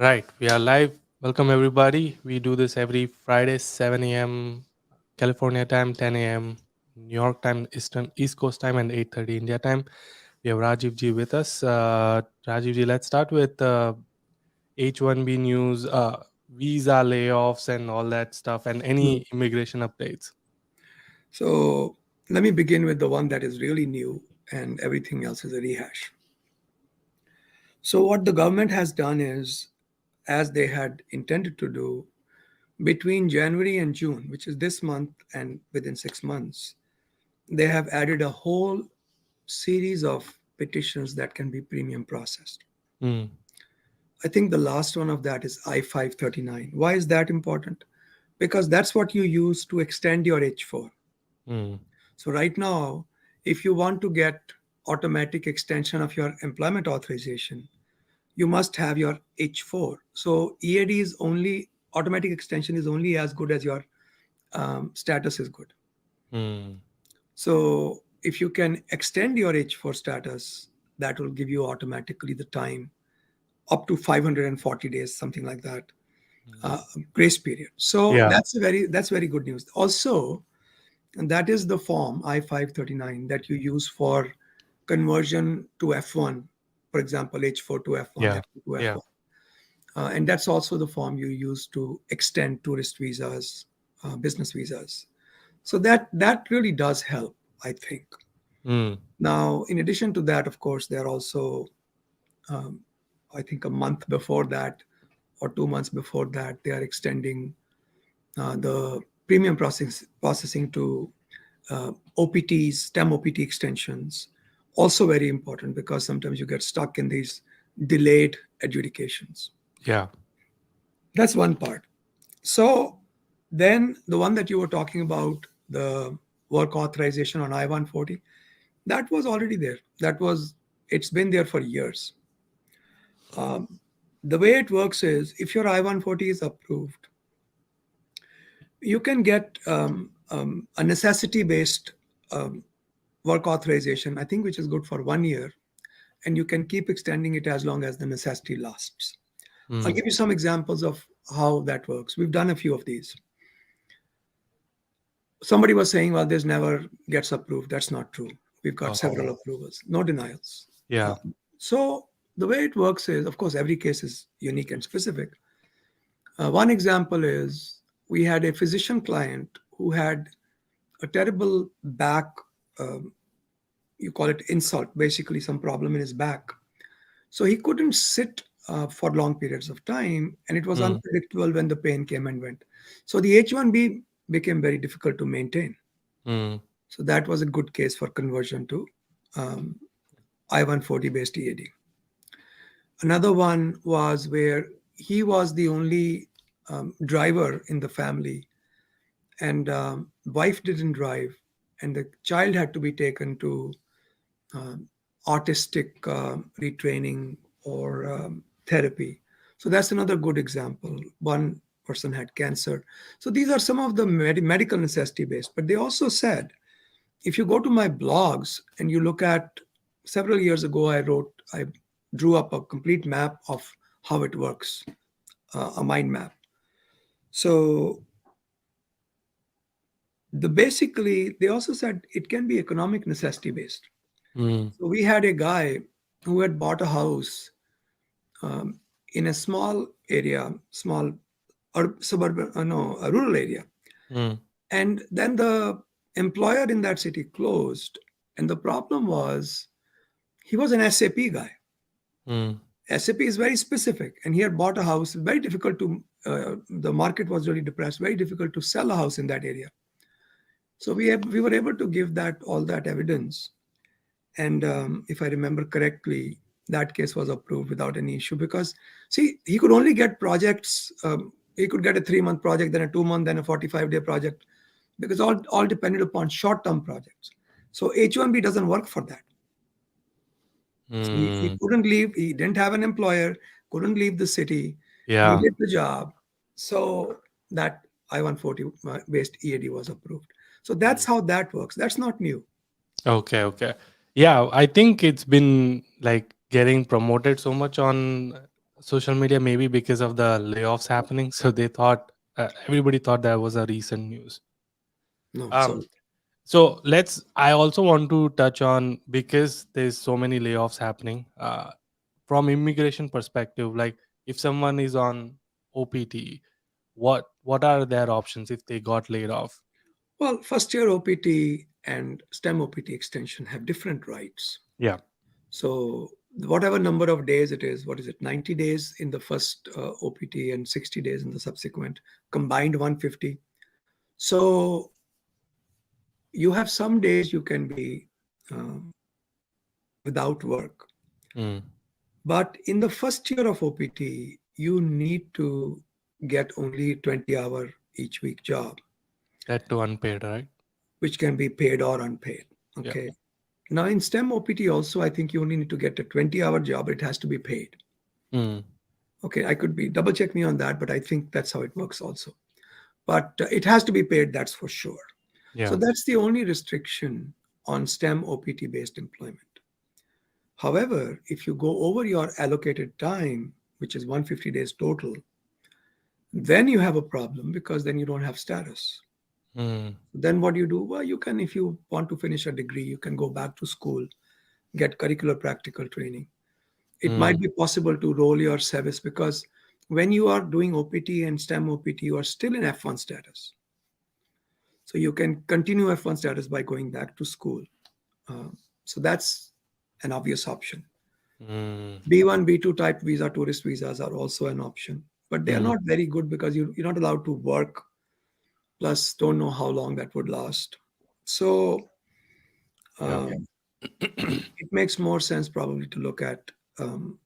Right, we are live. Welcome everybody. We do this every Friday, 7 a.m. California time, 10 a.m. New York time, East Coast time, and 8:30 India time. We have Rajiv ji with us. Rajiv ji, let's start with H1B news, visa layoffs, and all that stuff, and Hmm. any immigration updates. So let me begin with the one that is really new and everything else is a rehash. So, what the government has done is, as they had intended to do, between January and June, which is this month and within 6 months, they have added a whole series of petitions that can be premium processed. Mm, I think the last one of that is I-539. Why is that important? Because that's what you use to extend your H4. mm, So right now, if you want to get automatic extension of your employment authorization, you must have your H4. So EAD is only automatic extension is only as good as your status is good. mm. So if you can extend your H4 status, that will give you automatically the time up to 540 days, something like that, Mm. uh, grace period. So Yeah, that's very good news. Also, and that is the form I-539 that you use for conversion to F1, for example, H4 to F1, yeah, F2 to yeah. F1. And that's also the form you use to extend tourist visas, business visas. So that really does help, I think. Mm, Now, in addition to that, of course, there are also, um, I think, a month before that or 2 months before that, they are extending the premium processing to OPTs, STEM OPT extensions. Also very important because sometimes you get stuck in these delayed adjudications. yeah. That's one part. So then the one that you were talking about, the work authorization on I-140, that was already there. It's been there for years. Um, the way it works is if your I-140 is approved, you can get a necessity-based um, work authorization, I think, which is good for 1 year, and you can keep extending it as long as the necessity lasts. I'll Mm. give you some examples of how that works. We've done a few of these. Somebody was saying, well, this never gets approved. That's not true. We've got several Oh, approvals, no denials. yeah. So the way it works is, of course, every case is unique and specific. One example is we had a physician client who had a terrible back, um, you call it insult, basically some problem in his back. So he couldn't sit for long periods of time, and it was Mm, unpredictable when the pain came and went. So the H1B became very difficult to maintain. mm, So that was a good case for conversion to um, I-140 based EAD. Another one was where he was the only driver in the family, and wife didn't drive, and the child had to be taken to um, autistic retraining or therapy. So that's another good example. One person had cancer. So these are some of the medical necessity based. But they also said, if you go to my blogs and you look at several years ago, I drew up a complete map of how it works, a mind map. So basically, they also said it can be economic necessity based. mm, So we had a guy who had bought a house um, in a small area, small or suburban, no, a rural area. mm, And then the employer in that city closed. And the problem was he was an SAP guy. mm. SAP is very specific. And he had bought a house, very difficult to, the market was really depressed, very difficult to sell a house in that area. So we were able to give that all that evidence. And if I remember correctly, that case was approved without any issue because, see, he could only get projects. He could get a 3 month project, then a 2 month, then a 45-day project, because all depended upon short-term projects. So H1B doesn't work for that. So he Mm, couldn't leave. He didn't have an employer. Couldn't leave the city. yeah. Needed the job. So that I-140 based EAD was approved. So that's Mm. how that works. That's not new. Okay, okay. Yeah, I think it's been like getting promoted so much on social media, maybe because of the layoffs happening. So they thought everybody thought that was a recent news. No, Um, so so let's. I also want to touch on, because there's so many layoffs happening. From immigration perspective, like if someone is on OPT, what are their options if they got laid off? well, first year OPT and STEM OPT extension have different rights. Yeah. So whatever number of days it is, what is it, 90 days in the first OPT and 60 days in the subsequent, combined 150. So you have some days you can be um, without work. Mm. But in the first year of OPT, you need to get only 20-hour each week job, That to unpaid, right? which can be paid or unpaid. Yeah. Okay. Now in STEM OPT also, I think you only need to get a 20-hour job. It has to be paid. Mm. Okay, I could be double check me on that, but I think that's how it works also. But it has to be paid, that's for sure. So Yeah. that's the only restriction on STEM OPT based employment. However, if you go over your allocated time, which is 150 days total, then you have a problem because then you don't have status. Mm. Then what do you do? Well, you can, if you want to finish a degree, you can go back to school, get curricular practical training. It might Mm. be possible to roll your service because when you are doing OPT and STEM OPT, you are still in F1 status. So you can continue F1 status by going back to school. Uh, so that's an obvious option. Mm. B1, B2 type visa, tourist visas are also an option, but they are Mm. not very good because you're not allowed to work, plus don't know how long that would last. So Yeah. um, it makes more sense probably to look at um,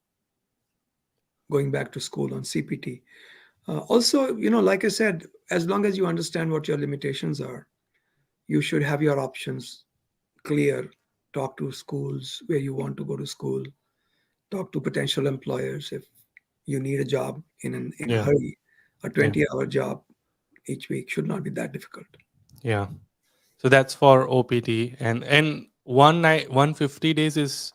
going back to school on CPT. Also, like I said, as long as you understand what your limitations are, you should have your options clear. Talk to schools where you want to go to school. Talk to potential employers if you need a job in a Yeah. hurry. A Yeah. 20-hour job each week should not be that difficult. Yeah. So that's for OPT, and one night 150 days is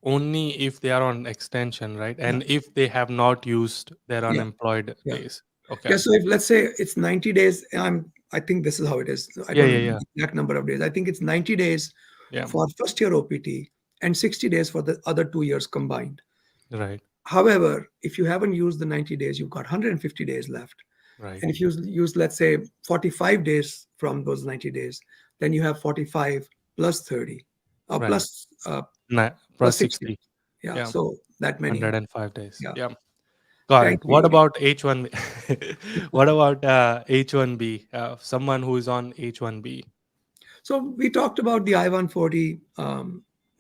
only if they are on extension, right? Yeah, And if they have not used their yeah, unemployed yeah. days. Okay. Yeah. So if let's say it's 90 days, I think this is how it is. I Yeah. don't Yeah. know Yeah. the exact number of days. I think it's 90 days Yeah. for first year OPT and 60 days for the other 2 years combined. Right. However, if you haven't used the 90 days, you've got 150 days left. Right. And if you use, let's say, 45 days from those 90 days, then you have 45 plus 30, Right. plus Plus 60. 60. Yeah, Yeah. so that many. 105 days. Yeah. Yeah. Got Thank it. What you. about H1? What about H1B? Someone who is on H1B. So we talked about the I-140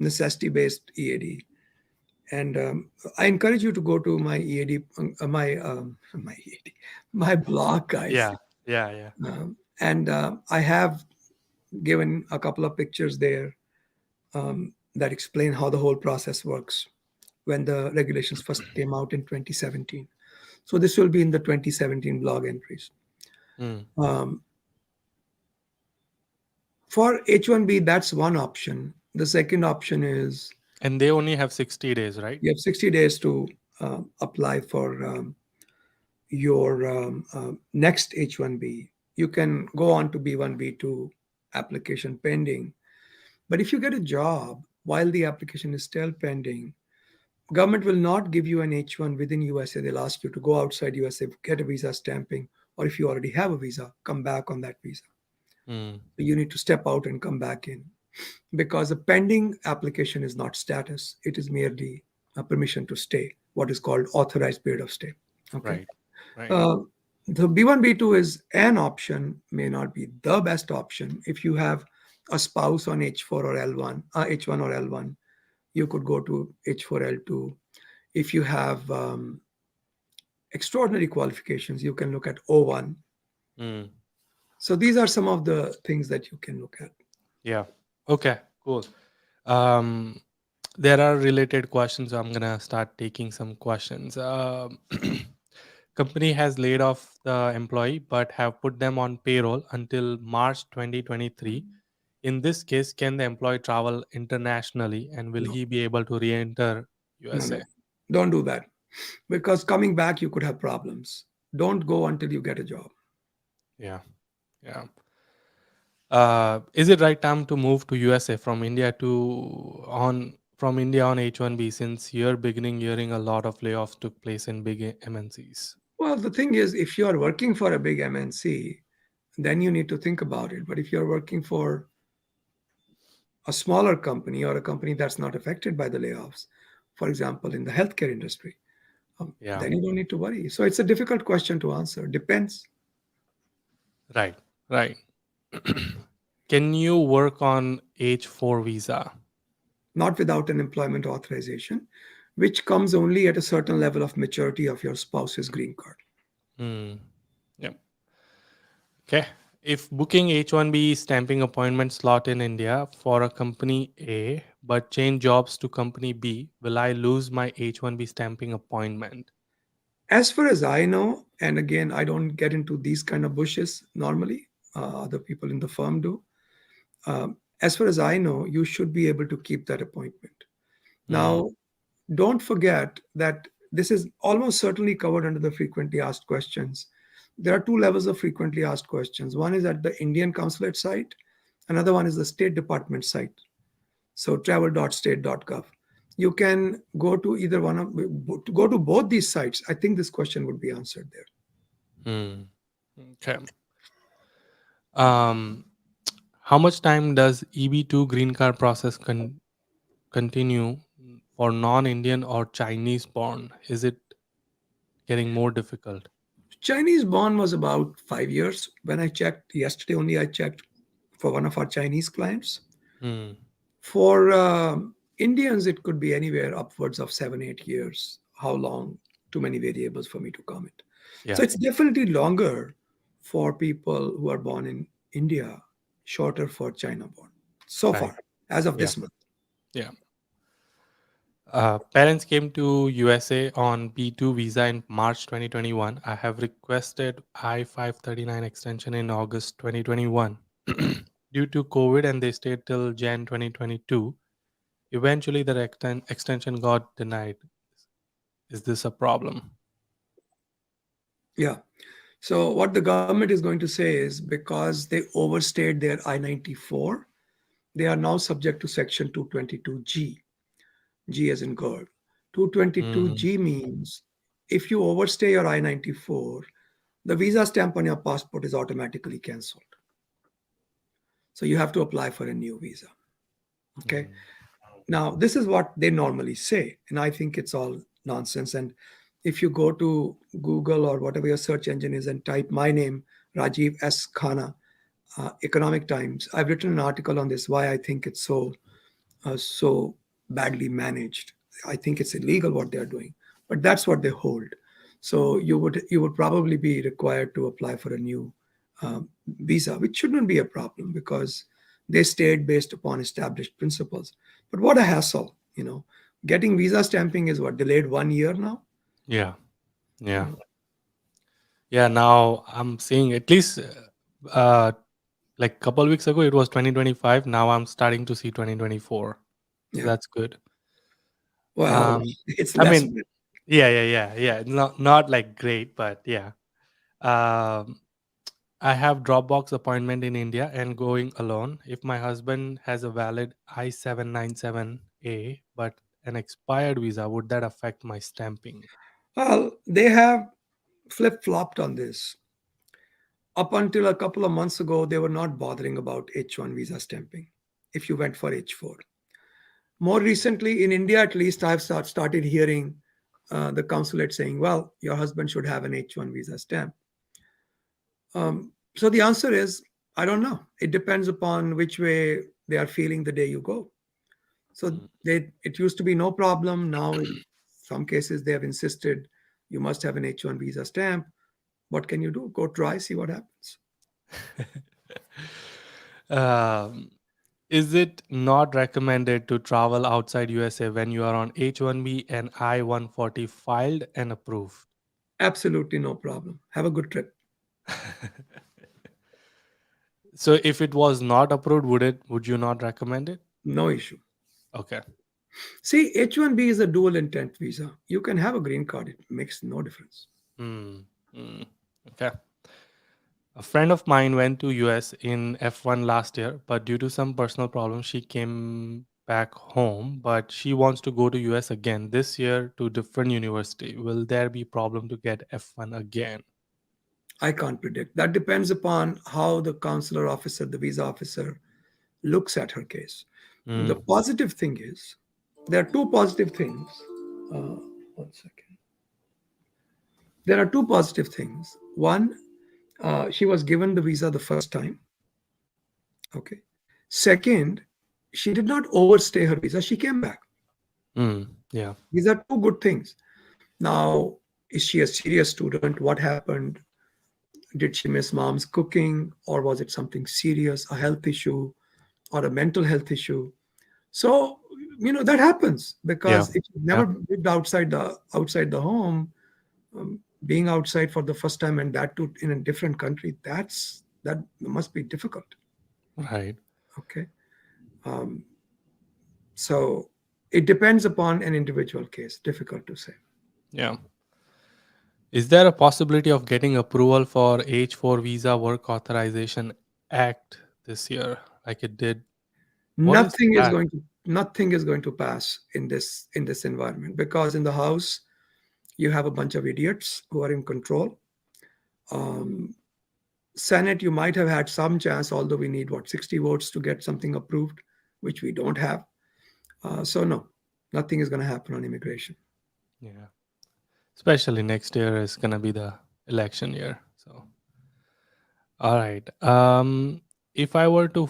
necessity-based EAD, and I encourage you to go to my EAD, my EAD, my blog, guys. Yeah. Yeah. Yeah. And I have given a couple of pictures there that explain how the whole process works when the regulations first came out in 2017. So this will be in the 2017 blog entries. Mm. Um, for H1B, that's one option. The second option is And they only have 60 days, right? you have 60 days to apply for your next H1B. You can go on to B1, B2 application pending. But if you get a job while the application is still pending, government will not give you an H1 within USA. They'll ask you to go outside USA, get a visa stamping, or if you already have a visa, come back on that visa. Mm. You need to step out and come back in because a pending application is not status. It is merely a permission to stay, what is called authorized period of stay. Okay. Right. Right. Uh, the B1, B2 is an option, may not be the best option. If you have a spouse on H4 or L1, H1 or L1, you could go to H4, L2. If you have extraordinary qualifications, you can look at O1. Mm. So these are some of the things that you can look at. Yeah. Okay. Cool. Um, there are related questions. So I'm gonna start taking some questions. Company has laid off the employee but have put them on payroll until March 2023. In this case, can the employee travel internationally, and will No, he be able to re-enter no, no, USA? don't do that. because coming back you could have problems. Don't go until you get a job. Yeah. Yeah. Is it right time to move to USA from India on H1B, since you're beginning hearing a lot of layoffs took place in big MNCs? Well, the thing is, if you are working for a big MNC, then you need to think about it. But if you're working for a smaller company or a company that's not affected by the layoffs, for example, in the healthcare industry, Yeah. then you don't need to worry. So it's a difficult question to answer. Depends. Right. Right. Can you work on H4 visa? Not without an employment authorization, which comes only at a certain level of maturity of your spouse's green card. Hmm. Yep. Okay. If booking H1B stamping appointment slot in India for a company A but change jobs to company B, will I lose my H1B stamping appointment? As far as I know, and again, I don't get into these kind of bushes normally, other people in the firm do. As far as I know, you should be able to keep that appointment. Hmm. Now, don't forget that this is almost certainly covered under the frequently asked questions. There are two levels of frequently asked questions. One is at the Indian consulate site, another one is the State Department site. So travel.state.gov. You can go to either one of go to both these sites. I think this question would be answered there. Hmm. Okay. Um, how much time does EB2 green card process continue for non-Indian or Chinese born? Is it getting more difficult? Chinese born was about 5 years when I checked yesterday. Only I checked for one of our Chinese clients. Hmm. For Indians, it could be anywhere upwards of 7, 8 years. How long? Too many variables for me to comment. Yeah. So it's definitely longer for people who are born in India, shorter for China born. So Right. far, as of Yeah. this month. Yeah. Parents came to USA on B2 visa in March 2021. I have requested I-539 extension in August 2021 due to COVID, and they stayed till Jan 2022. Eventually, the extension got denied. Is this a problem? Yeah. So what the government is going to say is because they overstayed their I-94, they are now subject to Section 222G. G as in girl. Mm, 222G means if you overstay your I-94, the visa stamp on your passport is automatically cancelled. So you have to apply for a new visa. Okay. mm, Now, this is what they normally say, and I think it's all nonsense. And if you go to Google or whatever your search engine is and type my name, Rajiv S. Khanna, Economic Times, I've written an article on this, why I think it's so badly managed. I think it's illegal what they're doing, but that's what they hold. So you would probably be required to apply for a new visa, which shouldn't be a problem because they stayed based upon established principles. But what a hassle. Getting visa stamping is what delayed 1 year now. yeah, You yeah, know, yeah. Now I'm seeing at least like couple weeks ago it was 2025. Now I'm starting to see 2024. So yeah. that's good. Well, Um, it's I less. mean, yeah, yeah, yeah, yeah. Not like great, but yeah. Um, I have Dropbox appointment in India and going alone. If my husband has a valid I797A but an expired visa, would that affect my stamping? Well, they have flip flopped on this. Up until a couple of months ago, they were not bothering about H1 visa stamping if you went for H4. More recently, in India at least, I've started hearing the consulate saying, well, your husband should have an H1 visa stamp. So the answer is, I don't know. It depends upon which way they are feeling the day you go. So Mm. it used to be no problem. Now, some cases they have insisted you must have an H1 visa stamp. What can you do? Go try, see what happens. um, is it not recommended to travel outside USA when you are on H1B and I-140 filed and approved? Absolutely no problem. Have a good trip. So if it was not approved, would you not recommend it? No issue. Okay. See, H1B is a dual intent visa. You can have a green card, it makes no difference. Hmm. Hmm. Okay. A friend of mine went to US in F1 last year, but due to some personal problems, she came back home. But she wants to go to US again this year to different university. Will there be problem to get F1 again? I can't predict. That depends upon how the consular officer, the visa officer, looks at her case. The Mm. positive thing is, there are two positive things. Uh, 1 second. There are two positive things. One, she was given the visa the first time. Okay. Second, she did not overstay her visa. She came back. Mm. Yeah. These are two good things. Now, is she a serious student? What happened? Did she miss mom's cooking, or was it something serious, a health issue or a mental health issue? So, that happens Yeah. because if you've Yeah. never lived outside the home, being outside for the first time and that too in a different country, that must be difficult. Right. Okay. Um, so it depends upon an individual case. Difficult to say. Yeah. Is there a possibility of getting approval for H4 Visa Work Authorization Act this year, like it did? What is Nothing is that? going to nothing is going to pass in this environment because in the house you have a bunch of idiots who are in control. Um, Senate, you might have had some chance, although we need 60 votes to get something approved, which we don't have. So no, nothing is going to happen on immigration. Yeah. Especially next year is gonna be the election year. So, all right. If I were to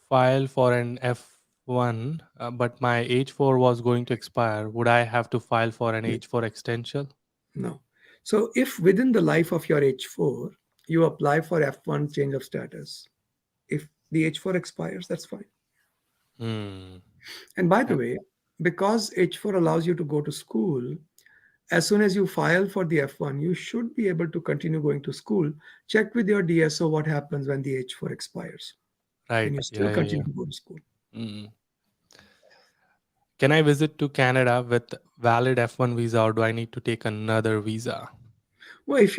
file for an F1, but my H4 was going to expire, would I have to file for an No, H4 extension? no. So if within the life of your H4 you apply for F1 change of status, if the H4 expires, that's fine. Hmm. And by the Okay. way, because H4 allows you to go to school, as soon as you file for the F1, you should be able to continue going to school. Check with your DSO what happens when the H4 expires. Can Right. you still Yeah. Yeah. continue Yeah. to go to school? Mm. Can I visit to Canada with valid F1 visa, or do I need to take another visa? Well, if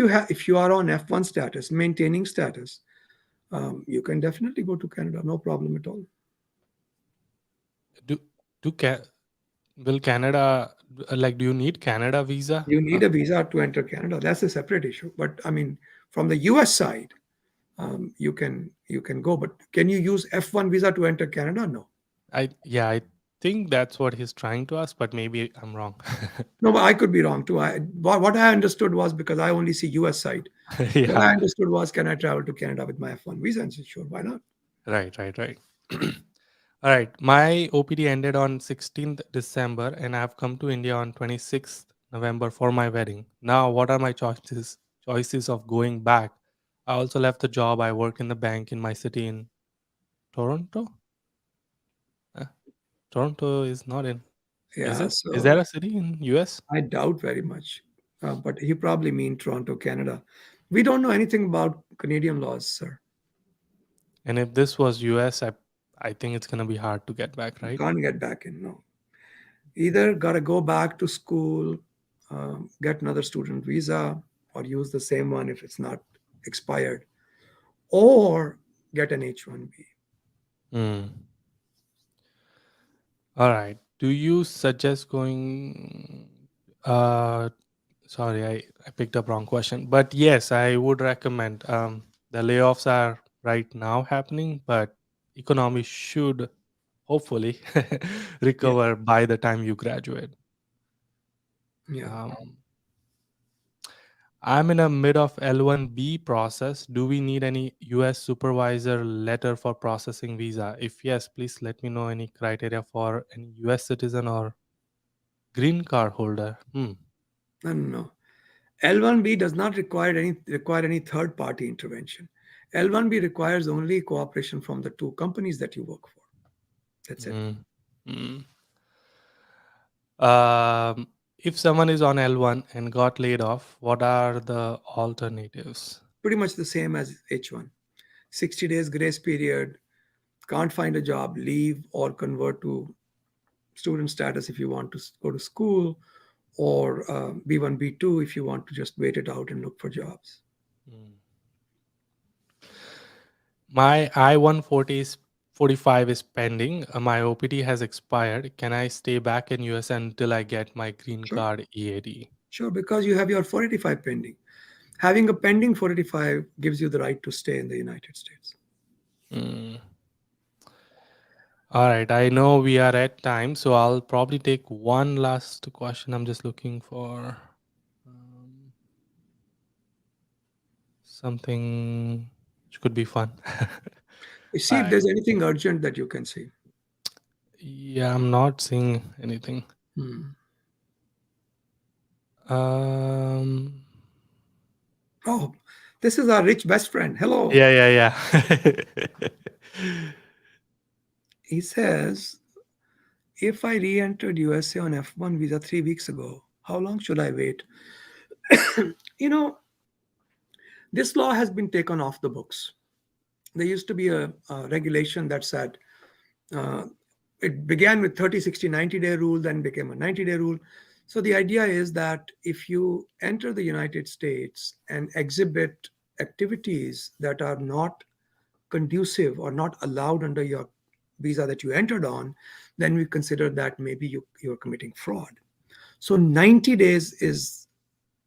you are on F1 status, maintaining status, you can definitely go to Canada, no problem at all. Do do ca- will Canada like? Do you need Canada visa? You need a visa to enter Canada. That's a separate issue. But I mean, from the US side, you can go. But can you use F1 visa to enter Canada? No. I think that's what he's trying to ask, but maybe I'm wrong. No, but I could be wrong too. What I understood was because I only see US side. What Yeah. I understood was, can I travel to Canada with my F1 visa? And I said, sure, why not? Right. Right. Right. All right. My OPD ended on 16th December, and I've come to India on 26th November for my wedding. Now, what are my choices of going back? I also left the job. I work in the bank in my city in Toronto. Uh, Toronto is not in. Is Yeah, it? Is there so a city in US? I doubt very much. But he probably mean Toronto, Canada. We don't know anything about Canadian laws, sir. And if this was US, I think it's gonna be hard to get back, You right? can't get back in, no. Either got to go back to school, get another student visa, or use the same one if it's not expired, or get an H1B. Hmm. All right. Do you suggest going? Uh, Sorry, I picked up wrong question. But yes, I would recommend. The layoffs are right now happening, but economy should hopefully Yeah, recover by the time you graduate. yeah. Um, I'm in a mid of L1B process. Do we need any US supervisor letter for processing visa? If yes, please let me know any criteria for any US citizen or green card holder. Hmm. No, no, no. L1B does not require any third party intervention. L1B requires only cooperation from the two companies that you work for. That's it. Mm. Mm. Um, if someone is on L1 and got laid off, what are the alternatives? Pretty much the same as H1. 60 days grace period, can't find a job, leave or convert to student status if you want to go to school, or B1, B2 if you want to just wait it out and look for jobs. Mm. My I-140 is 45 is pending. My OPT has expired. Can I stay back in US until I get my green Sure, card EAD? sure, because you have your 485 pending. Having a pending 485 gives you the right to stay in the United States. Mm. All right. I know we are at time, so I'll probably take one last question. I'm just looking for um, something which could be fun. You All see if right. there's anything urgent that you can see. Yeah, I'm not seeing anything. Hmm. Um. Oh, this is our rich best friend. Hello. Yeah, yeah, yeah. He says, if I re-entered USA on F1 visa 3 weeks ago, how long should I wait? You know, this law has been taken off the books. There used to be a regulation that said uh, it began with 30, 60, 90-day rule, then became a 90-day rule. So the idea is that if you enter the United States and exhibit activities that are not conducive or not allowed under your visa that you entered on, then we consider that maybe you're committing fraud. So 90 days is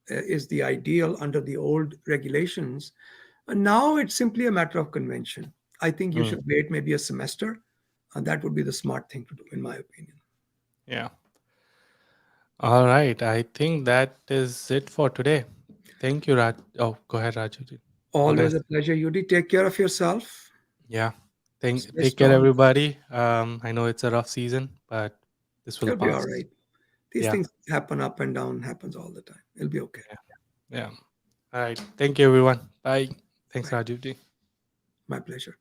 the ideal under the old regulations. And now it's simply a matter of convention. I think you Mm, should wait maybe a semester, and that would be the smart thing to do, in my opinion. yeah. All right. I think that is it for today. Thank you, Raj. Oh, go ahead, Raju. Always Organize. a pleasure, Yudi. Take care of yourself. Yeah. Stay Take care, strong. everybody. I know it's a rough season, but this will You'll be all pass. right. These Yeah. things happen up and down, happens all the time. It'll be okay. Yeah. Yeah. All right. Thank you, everyone. Bye. Thanks, Bye. Raju. My pleasure.